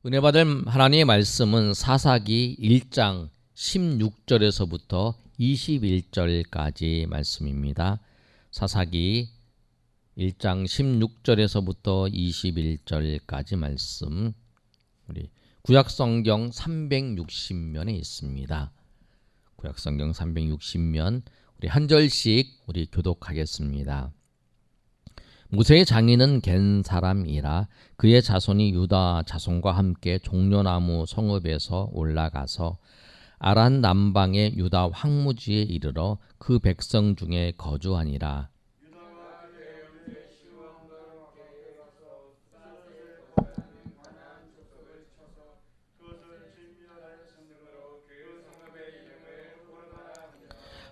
은혜 받을 하나님의 말씀은 사사기 1장 16절에서부터 21절까지 말씀입니다. 사사기 1장 16절에서부터 21절까지 말씀, 우리 구약성경 360면에 있습니다. 구약성경 360면 우리 한 절씩 우리 교독하겠습니다. 모세의 장인은 겐 사람이라 그의 자손이 유다 자손과 함께 종려나무 성읍에서 올라가서 아란 남방의 유다 황무지에 이르러 그 백성 중에 거주하니라.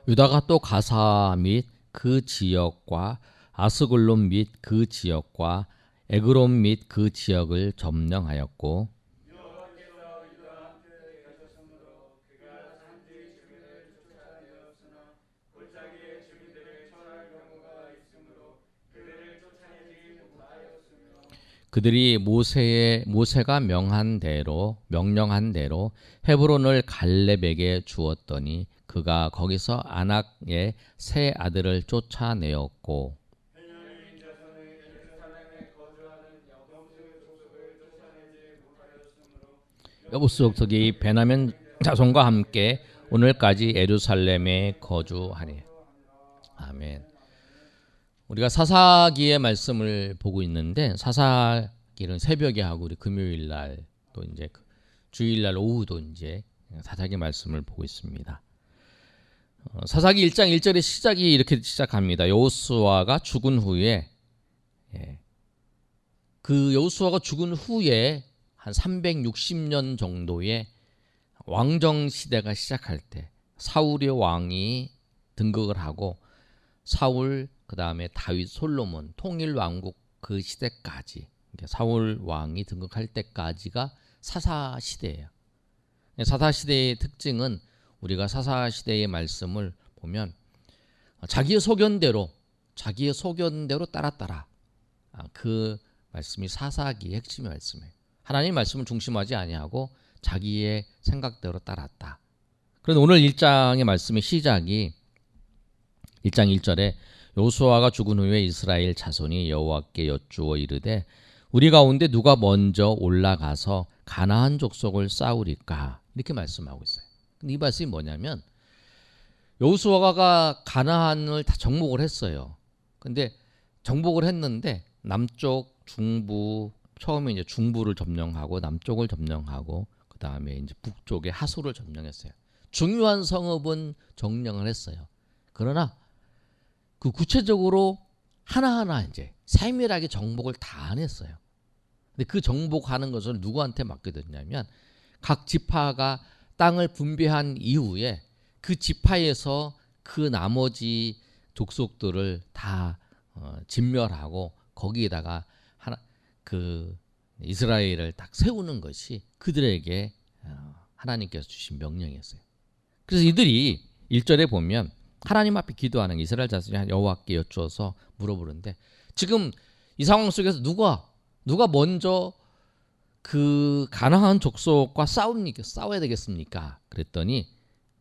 유다가 또 가사 및 그 지역과 아스글론 및 그 지역과 에그론 및 그 지역을 점령하였고, 그들이 모세가 명령한 대로 헤브론을 갈렙에게 주었더니 그가 거기서 아낙의 세 아들을 쫓아내었고, 여부스 족속이 베냐민 자손과 함께 오늘까지 예루살렘에 거주하니. 아멘. 우리가 사사기의 말씀을 보고 있는데, 사사기는 새벽에 하고 우리 금요일 날 또 이제 주일날 오후도 이제 사사기 말씀을 보고 있습니다. 사사기 1장 1절의 시작이 이렇게 시작합니다. 여호수아가 죽은 후에, 그 여호수아가 죽은 후에 한 360년 정도의 왕정 시대가 시작할 때 사울의 왕이 등극을 하고 사울, 그 다음에 다윗, 솔로몬 통일 왕국 그 시대까지, 사울 왕이 등극할 때까지가 사사 시대예요. 사사 시대의 특징은 우리가 사사 시대의 말씀을 보면 자기의 소견대로 따랐더라. 그 말씀이 사사기의 핵심의 말씀이에요. 하나님 말씀을 중심하지 아니하고 자기의 생각대로 따랐다. 그런데 오늘 1장의 말씀의 시작이 1장 1절에 여호수아가 죽은 후에 이스라엘 자손이 여호와께 여쭈어 이르되 우리 가운데 누가 먼저 올라가서 가나안 족속을 싸우리까, 이렇게 말씀하고 있어요. 근데 이 말씀이 뭐냐면 여호수아가 가나안을 다 정복을 했어요. 근데 정복을 했는데 남쪽, 중부, 처음에 이제 중부를 점령하고 남쪽을 점령하고 그 다음에 이제 북쪽의 하소를 점령했어요. 중요한 성읍은 점령을 했어요. 그러나 그 구체적으로 하나하나 이제 세밀하게 정복을 다 안 했어요. 근데 그 정복하는 것을 누구한테 맡게 됐냐면 각 지파가 땅을 분배한 이후에 그 지파에서 그 나머지 족속들을 다 진멸하고 거기에다가 그 이스라엘을 딱 세우는 것이 그들에게 하나님께서 주신 명령이었어요. 그래서 이들이 1절에 보면 하나님 앞에 기도하는 이스라엘 자손이 여호와께 여쭈어서 물어보는데, 지금 이 상황 속에서 누가 먼저 그 가나안 족속과 싸워야 되겠습니까? 그랬더니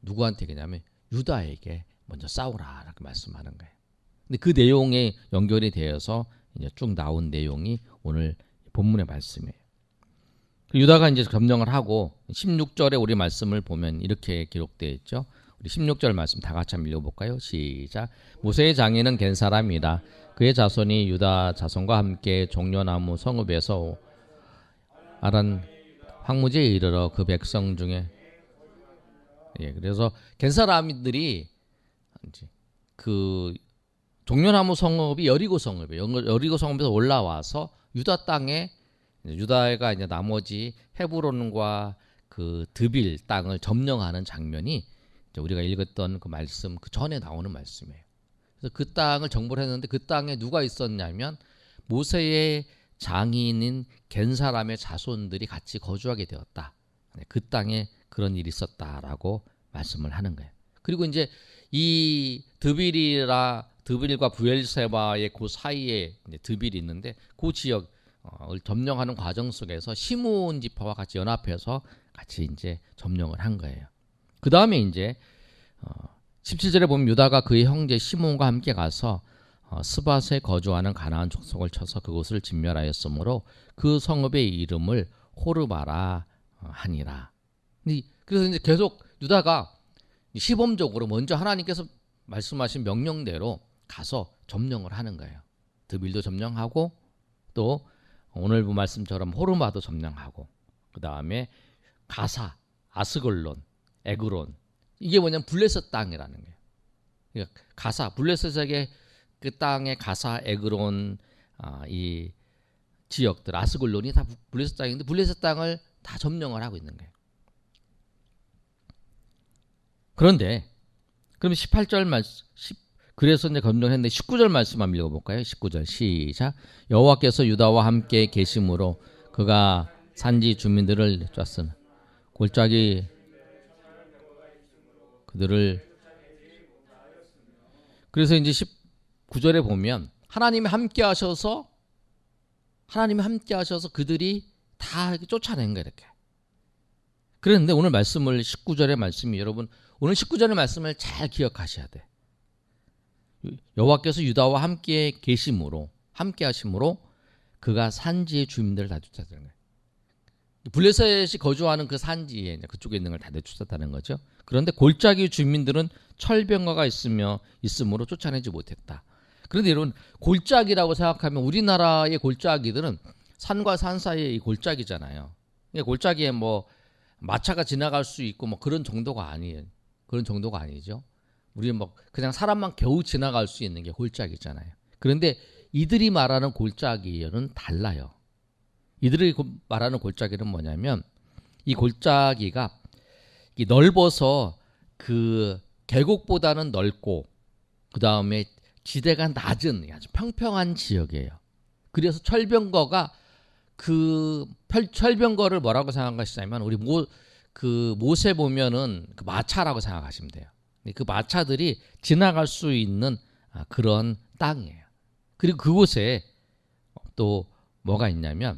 누구한테 그냐면 유다에게 먼저 싸우라라고 말씀하는 거예요. 근데 그 내용에 연결이 되어서 이제 쭉 나온 내용이 오늘 본문의 말씀이에요. 유다가 이제 점령을 하고 16절에 우리 말씀을 보면 이렇게 기록되어 있죠. 우리 16절 말씀 다 같이 한번 읽어볼까요? 시작. 모세의 장인은 겐 사람이다. 그의 자손이 유다 자손과 함께 종려나무 성읍에서 아란 황무지에 이르러 그 백성 중에, 그래서 겐 사람들이 그 종려나무 성읍이 여리고 성읍이에요. 여리고 성읍에서 올라와서 유다 땅에, 유다가 이제 나머지 헤브론과 그 드빌 땅을 점령하는 장면이 우리가 읽었던 그 말씀 그 전에 나오는 말씀이에요. 그래서 그 땅을 정복을 했는데 그 땅에 누가 있었냐면 모세의 장인인 겐 사람의 자손들이 같이 거주하게 되었다. 그 땅에 그런 일이 있었다라고 말씀을 하는 거예요. 그리고 이제 이 드빌과 부엘세바의 그 사이에 이제 드빌이 있는데 그 지역 점령하는 과정 속에서 시므온 지파와 같이 연합해서 같이 이제 점령을 한 거예요. 그 다음에 이제 17절에 보면 유다가 그의 형제 시므온과 함께 가서 스밧에 거주하는 가나안 족속을 쳐서 그곳을 진멸하였으므로 그 성읍의 이름을 호르바라 하니라. 그래서 이제 계속 유다가 시범적으로 먼저 하나님께서 말씀하신 명령대로 가서 점령을 하는 거예요. 드빌도 점령하고 또 오늘 본 말씀처럼 호르마도 점령하고 그 다음에 가사, 아스글론, 에그론 이게 뭐냐면 블레셋 땅이라는 거예요. 그러니까 가사, 블레셋에게 그 땅의 가사, 에그론 이 지역들, 아스글론이 다 블레셋 땅인데 블레셋 땅을 다 점령을 하고 있는 거예요. 그런데 그럼 18절 말씀 그래서 이제 점령했는데 19절 말씀 한번 읽어볼까요? 19절 시작. 여호와께서 유다와 함께 계심으로 그가 산지 주민들을 쫓았으나 골짜기 그들을 그래서 이제 19절에 보면 하나님이 함께 하셔서 그들이 다 이렇게 쫓아낸 거예요. 이렇게. 그런데 오늘 말씀을 19절의 말씀이 여러분 오늘 19절의 말씀을 잘 기억하셔야 돼. 여호와께서 유다와 함께 하심으로 그가 산지의 주민들을 다 쫓았다는 거예요. 블레셋이 거주하는 그 산지에 그쪽에 있는 걸 다 내쫓았다는 거죠. 그런데 골짜기 주민들은 철병거가 있으므로 쫓아내지 못했다. 그런데 여러분 골짜기라고 생각하면 우리나라의 골짜기들은 산과 산 사이의 이 골짜기잖아요. 골짜기에 뭐 마차가 지나갈 수 있고 뭐 그런 정도가 아니에요. 그런 정도가 아니죠. 우리는 뭐 그냥 사람만 겨우 지나갈 수 있는 게 골짜기잖아요. 그런데 이들이 말하는 골짜기는 달라요. 이들이 말하는 골짜기는 뭐냐면 이 골짜기가 넓어서 그 계곡보다는 넓고 그 다음에 지대가 낮은 아주 평평한 지역이에요. 그래서 철병거가 철병거를 뭐라고 생각하시냐면 우리 못에 보면은 그 마차라고 생각하시면 돼요. 그 마차들이 지나갈 수 있는 그런 땅이에요. 그리고 그곳에 또 뭐가 있냐면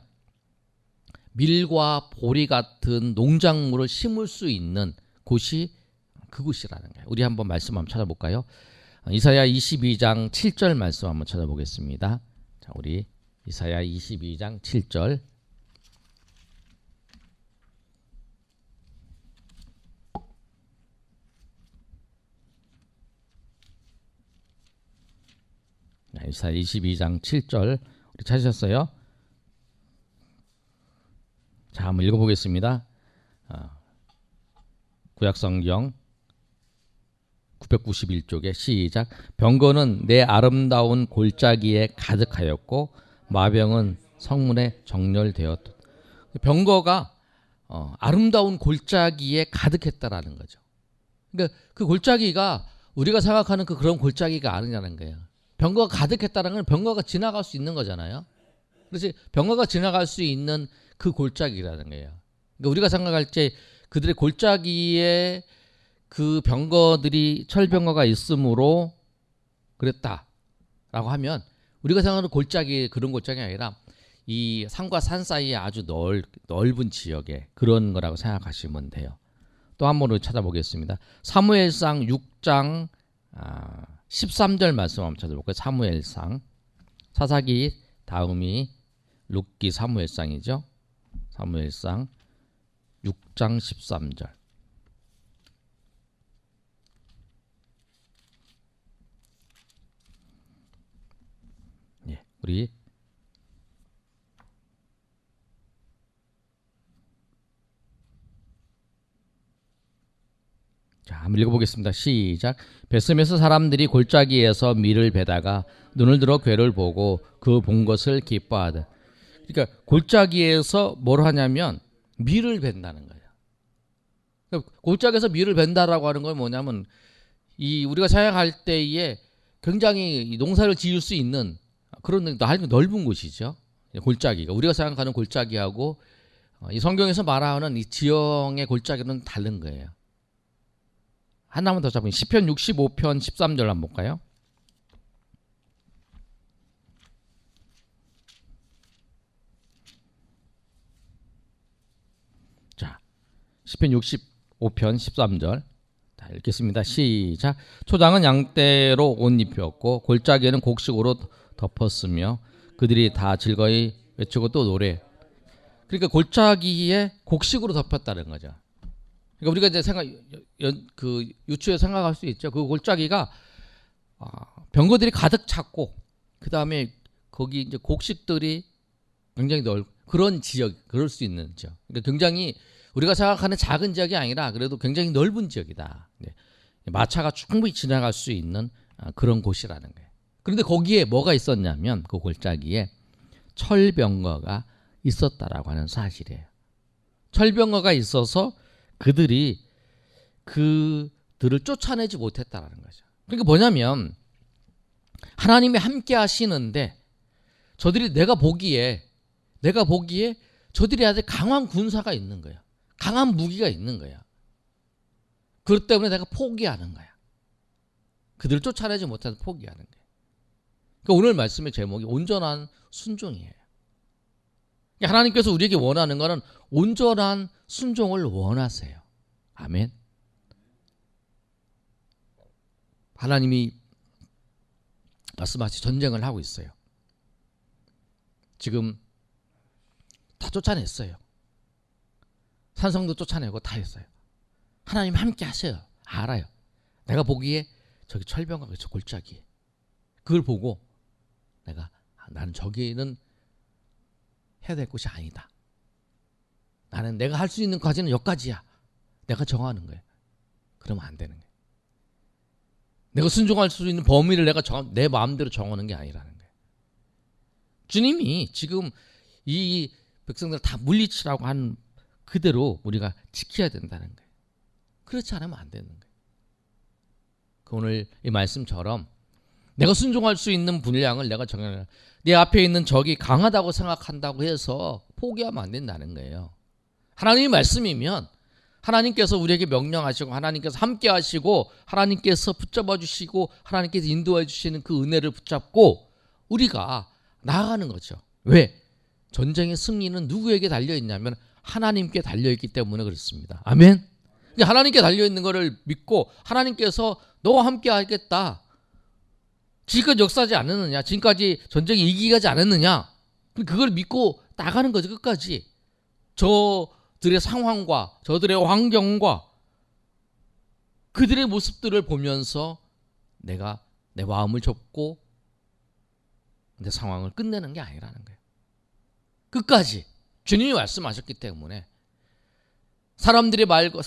밀과 보리 같은 농작물을 심을 수 있는 곳이 그곳이라는 거예요. 우리 한번 말씀 한번 찾아볼까요? 이사야 22장 7절 말씀 한번 찾아보겠습니다. 자, 우리 이사야 22장 7절. 이사야 22장 7절 우리 찾으셨어요? 자, 한번 읽어보겠습니다. 구약성경 991쪽에 시작. 병거는 내 아름다운 골짜기에 가득하였고 마병은 성문에 정렬되었다. 병거가 아름다운 골짜기에 가득했다라는 거죠. 그러니까 그 골짜기가 우리가 생각하는 그런 골짜기가 아니냐는 거예요. 병거가 가득했다는 건 병거가 지나갈 수 있는 거잖아요. 그래서 병거가 지나갈 수 있는 그 골짜기라는 거예요. 그러니까 우리가 생각할 때 그들의 골짜기에 그 병거들이 철병거가 있으므로 그랬다라고 하면 우리가 생각하는 골짜기 그런 골짜기가 아니라 이 산과 산 사이에 아주 넓은 지역에 그런 거라고 생각하시면 돼요. 또 한 번으로 찾아보겠습니다. 사무엘상 6장 13절 말씀 한번 찾아볼까요? 사무엘상 사사기 다음이 룻기 사무엘상이죠. 사무엘상 6장 13절. 예, 우리 자, 한번 읽어보겠습니다. 시작. 베스메스 사람들이 골짜기에서 밀을 베다가 눈을 들어 괴를 보고 그 본 것을 기뻐하다. 그러니까 골짜기에서 뭘 하냐면 밀을 벤다는 거예요. 그러니까 골짜기에서 밀을 벤다라고 하는 건 뭐냐면 이 우리가 생각할 때에 굉장히 농사를 지을 수 있는 그런 넓은 곳이죠. 골짜기가 우리가 생각하는 골짜기하고 이 성경에서 말하는 이 지형의 골짜기는 다른 거예요. 하나만 더 잡으면 시편 65편 13절 한번 볼까요? 시편 65편 13절. 다 읽겠습니다. 시작. 초장은 양떼로 옷 입혔고 골짜기에는 곡식으로 덮었으며 그들이 다 즐거이 외치고 또 노래. 그러니까 골짜기에 곡식으로 덮였다는 거죠. 그러니까 우리가 이제 유추해 생각할 수 있죠. 그 골짜기가 병거들이 가득 찼고 그 다음에 거기 이제 곡식들이 굉장히 그런 지역, 그럴 수 있는 지역. 그러니까 굉장히 우리가 생각하는 작은 지역이 아니라 그래도 굉장히 넓은 지역이다. 마차가 충분히 지나갈 수 있는 그런 곳이라는 거예요. 그런데 거기에 뭐가 있었냐면 그 골짜기에 철병거가 있었다라고 하는 사실이에요. 철병거가 있어서 그들을 쫓아내지 못했다라는 거죠. 그러니까 뭐냐면 하나님이 함께 하시는데 저들이 내가 보기에 저들이 아주 강한 군사가 있는 거야. 강한 무기가 있는 거야. 그렇기 때문에 내가 포기하는 거야. 그들을 쫓아내지 못해서 포기하는 거야. 그러니까 오늘 말씀의 제목이 온전한 순종이에요. 그러니까 하나님께서 우리에게 원하는 것은 온전한 순종을 원하세요. 아멘. 하나님이 말씀하시 전쟁을 하고 있어요. 지금 다 쫓아냈어요. 산성도 쫓아내고 다 했어요. 하나님 함께 하세요. 알아요. 내가 보기에 저기 철병과 저 골짜기 그걸 보고 나는 저기는 해야 될 곳이 아니다. 나는 내가 할 수 있는 까지는 여기까지야. 내가 정하는 거예요. 그러면 안 되는 거예요. 내가 순종할 수 있는 범위를 내 마음대로 정하는 게 아니라는 거예요. 주님이 지금 이 백성들 다 물리치라고 하는 그대로 우리가 지켜야 된다는 거예요. 그렇지 않으면 안 되는 거예요. 오늘 이 말씀처럼 내가 순종할 수 있는 분량을 내가 정해놔. 내 앞에 있는 적이 강하다고 생각한다고 해서 포기하면 안 된다는 거예요. 하나님의 말씀이면 하나님께서 우리에게 명령하시고 하나님께서 함께 하시고 하나님께서 붙잡아 주시고 하나님께서 인도해 주시는 그 은혜를 붙잡고 우리가 나아가는 거죠. 왜? 전쟁의 승리는 누구에게 달려있냐면 하나님께 달려있기 때문에 그렇습니다. 아멘. 하나님께 달려있는 것을 믿고 하나님께서 너와 함께 하겠다. 지금까지 역사하지 않았느냐, 지금까지 전쟁이 이기지 않았느냐, 그걸 믿고 나가는 거죠. 끝까지. 저들의 상황과 저들의 환경과 그들의 모습들을 보면서 내가 내 마음을 접고 내 상황을 끝내는 게 아니라는 거예요. 끝까지 주님이 말씀하셨기 때문에 사람들의 말과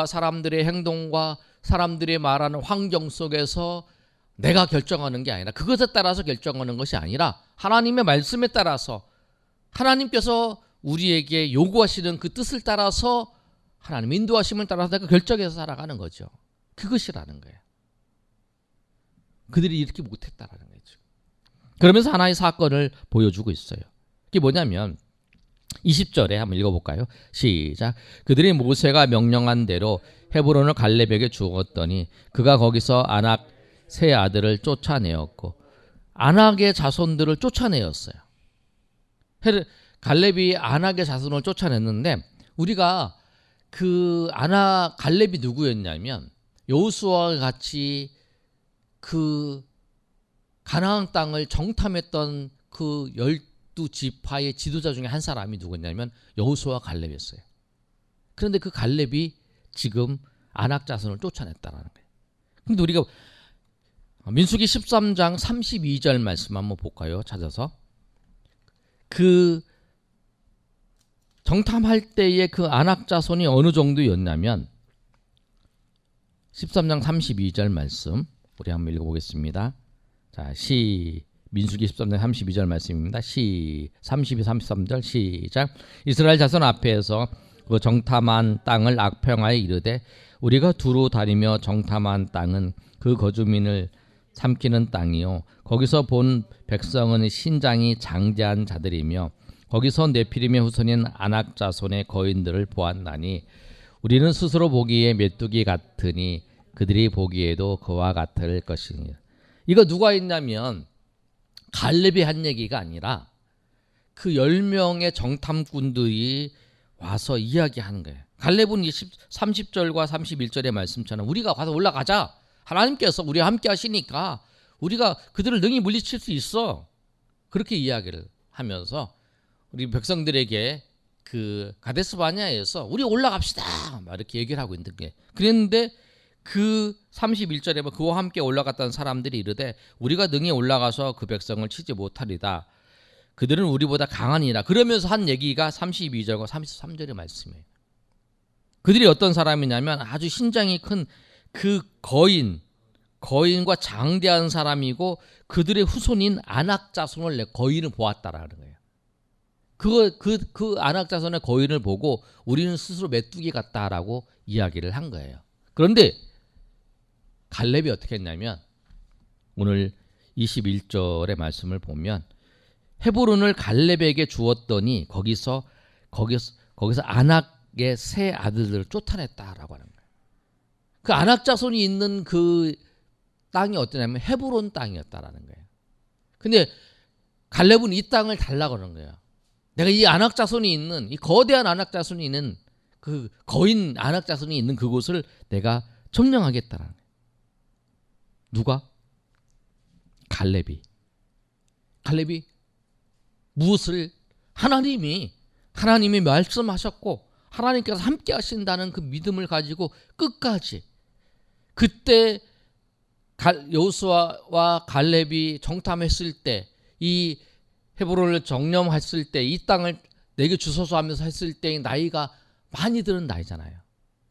사람들의 행동과 사람들의 말하는 환경 속에서 내가 결정하는 게 아니라 그것에 따라서 결정하는 것이 아니라 하나님의 말씀에 따라서 하나님께서 우리에게 요구하시는 그 뜻을 따라서 하나님 인도하심을 따라서 내가 결정해서 살아가는 거죠. 그것이라는 거예요. 그들이 이렇게 못했다라는 거죠. 그러면서 하나의 사건을 보여주고 있어요. 그게 뭐냐면 20절에 한번 읽어볼까요? 시작. 그들이 모세가 명령한 대로 헤브론을 갈렙에게 주었더니 그가 거기서 아낙 세 아들을 쫓아내었고 아낙의 자손들을 쫓아내었어요. 갈렙이 아낙의 자손을 쫓아냈는데 우리가 그 갈렙이 누구였냐면 여호수아와 같이 그 가나안 땅을 정탐했던 그 12지파의 지도자 중에 한 사람이 누구였냐면 여호수아와 갈렙이었어요. 그런데 그 갈렙이 지금 아낙 자손을 쫓아냈다라는 거예요. 근데 우리가 민수기 13장 32절 말씀 한번 볼까요? 찾아서. 그 정탐할 때의 그 아낙 자손이 어느 정도였냐면 13장 32절 말씀 우리 한번 읽어보겠습니다. 자, 민수기 13장 32절 말씀입니다. 32, 33절 시작. 이스라엘 자손 앞에서 그 정탐한 땅을 악평하여 이르되 우리가 두루 다니며 정탐한 땅은 그 거주민을 삼키는 땅이요 거기서 본 백성은 신장이 장대한 자들이며 거기서 네피림의 후손인 아낙 자손의 거인들을 보았나니 우리는 스스로 보기에 메뚜기 같으니 그들이 보기에도 그와 같을 것이니. 이거 누가 했냐면 갈렙이 한 얘기가 아니라 그 10명의 정탐꾼들이 와서 이야기하는 거예요. 갈렙은 30절과 31절의 말씀처럼 우리가 가서 올라가자. 하나님께서 우리와 함께 하시니까 우리가 그들을 능히 물리칠 수 있어. 그렇게 이야기를 하면서 우리 백성들에게 그 가데스 바네아에서 우리 올라갑시다. 막 이렇게 얘기를 하고 있는 게. 그랬는데 그 31절에 보면 그와 함께 올라갔던 사람들이 이르되 우리가 능히 올라가서 그 백성을 치지 못하리다. 그들은 우리보다 강하니라. 그러면서 한 얘기가 32절과 33절의 말씀이에요. 그들이 어떤 사람이냐면 아주 신장이 큰 그 거인과 장대한 사람이고 그들의 후손인 아낙 자손을 거인을 보았다라는 거예요. 그 아낙 자손의 거인을 보고 우리는 스스로 메뚜기 같다라고 이야기를 한 거예요. 그런데 갈렙이 어떻게 했냐면 오늘 21절의 말씀을 보면 헤브론을 갈렙에게 주었더니 거기서 아낙의 세 아들들을 쫓아냈다라고 하는 거예요. 그 아낙 자손이 있는 그 땅이 어떠냐면 헤브론 땅이었다라는 거예요. 근데 갈렙은 이 땅을 달라고 그러는 거예요. 내가 이 아낙 자손이 있는 이 거대한 아낙 자손이 있는 그 거인 아낙 자손이 있는 그곳을 내가 점령하겠다라는 거예요. 누가? 갈렙이 무엇을? 하나님이 말씀하셨고 하나님께서 함께 하신다는 그 믿음을 가지고 끝까지 그때 여호수아와 갈렙이 정탐했을 때 이 헤브론을 정령했을 때 이 땅을 내게 주소서 하면서 했을 때의 나이가 많이 드는 나이잖아요.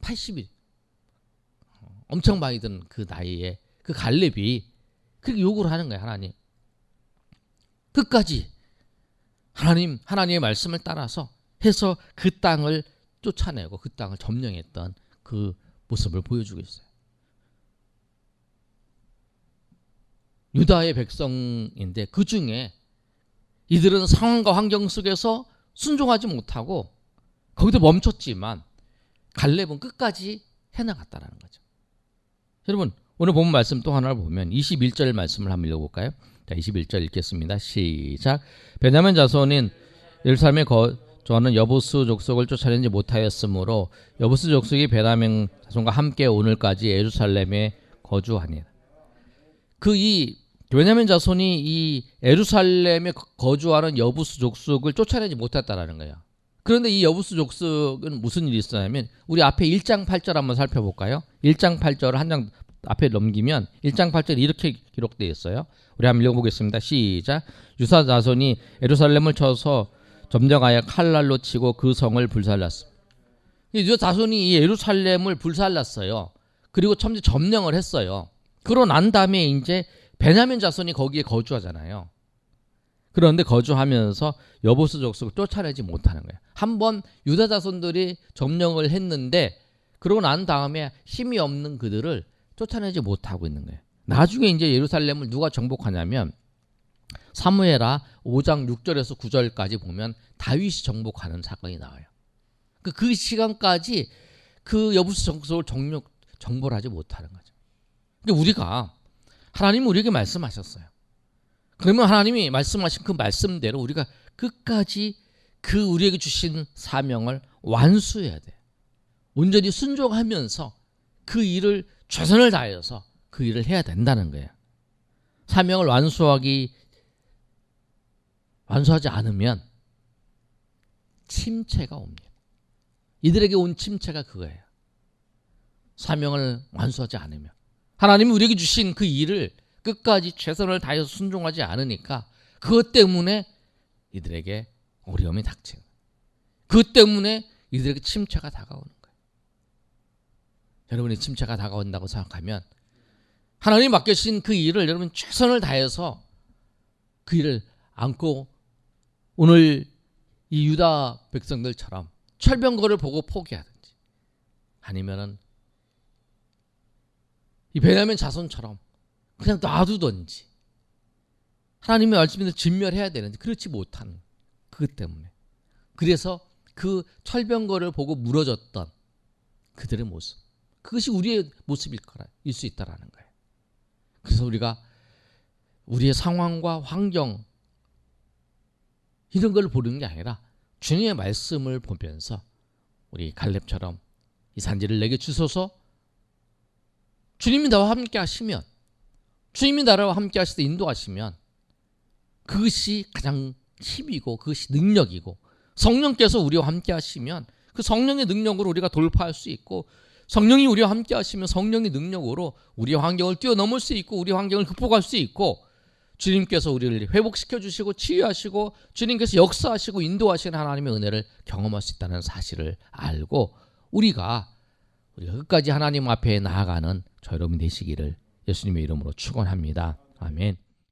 80일. 엄청 많이 드는 그 나이에 그 갈렙이 그렇게 요구를 하는 거예요. 하나님. 끝까지 하나님의 말씀을 따라서 해서 그 땅을 쫓아내고 그 땅을 점령했던 그 모습을 보여주고 있어요. 유다의 백성인데 그 중에 이들은 상황과 환경 속에서 순종하지 못하고 거기도 멈췄지만 갈렙은 끝까지 해나갔다라는 거죠. 여러분 오늘 본 말씀 또 하나를 보면 21절 말씀을 한번 읽어볼까요? 자, 21절 읽겠습니다. 시작. 베냐민 자손인 예루살렘에 거주하는 여부스 족속을 쫓아내지 못하였으므로 여부스 족속이 베냐민 자손과 함께 오늘까지 예루살렘에 거주하니라. 베냐민 자손이 이 예루살렘에 거주하는 여부스 족속을 쫓아내지 못했다라는 거예요. 그런데 이 여부스 족속은 무슨 일이 있었냐면 우리 앞에 1장 8절 한번 살펴볼까요? 1장 8절을 한 장 앞에 넘기면 1장 8절이 이렇게 기록되어 있어요. 우리 한번 읽어보겠습니다. 시작. 유사 자손이 예루살렘을 쳐서 점령하여 칼날로 치고 그 성을 불살랐습니다. 유다 자손이 이 예루살렘을 불살랐어요. 그리고 점령을 했어요. 그러고 난 다음에 이제 베냐민 자손이 거기에 거주하잖아요. 그런데 거주하면서 여부스 족속을 쫓아내지 못하는 거예요. 한번 유다 자손들이 점령을 했는데 그러고 난 다음에 힘이 없는 그들을 쫓아내지 못하고 있는 거예요. 나중에 이제 예루살렘을 누가 정복하냐면 사무엘하 5장 6절에서 9절까지 보면 다윗이 정복하는 사건이 나와요. 그 시간까지 그 여부스 족속을 정복을 하지 못하는 거죠. 근데 우리가 하나님은 우리에게 말씀하셨어요. 그러면 하나님이 말씀하신 그 말씀대로 우리가 끝까지 그 우리에게 주신 사명을 완수해야 돼. 온전히 순종하면서 그 일을 최선을 다해서 그 일을 해야 된다는 거예요. 사명을 완수하지 않으면 침체가 옵니다. 이들에게 온 침체가 그거예요. 사명을 완수하지 않으면 하나님이 우리에게 주신 그 일을 끝까지 최선을 다해서 순종하지 않으니까 그것 때문에 이들에게 어려움이 닥치는 거예요. 그것 때문에 이들에게 침체가 다가오는 거예요. 여러분이 침체가 다가온다고 생각하면 하나님이 맡겨주신 그 일을 여러분 최선을 다해서 그 일을 안고 오늘 이 유다 백성들처럼 철병거를 보고 포기하든지 아니면은 이 베냐민 자손처럼 그냥 놔두든지 하나님의 말씀을 진멸해야 되는데 그렇지 못한 그것 때문에 그래서 그 철병거를 보고 무너졌던 그들의 모습 그것이 우리의 모습일 수 있다라는 거예요. 그래서 우리가 우리의 상황과 환경 이런 걸 보는 게 아니라 주님의 말씀을 보면서 우리 갈렙처럼 이 산지를 내게 주소서. 주님이 나와 함께 하시면, 주님이 나와 함께 하시되 인도하시면 그것이 가장 힘이고 그것이 능력이고, 성령께서 우리와 함께 하시면 그 성령의 능력으로 우리가 돌파할 수 있고, 성령이 우리와 함께 하시면 성령의 능력으로 우리의 환경을 뛰어넘을 수 있고 우리의 환경을 극복할 수 있고, 주님께서 우리를 회복시켜 주시고 치유하시고 주님께서 역사하시고 인도하시는 하나님의 은혜를 경험할 수 있다는 사실을 알고 우리가 끝까지 하나님 앞에 나아가는 저 여러분이 되시기를 예수님의 이름으로 축원합니다. 아멘.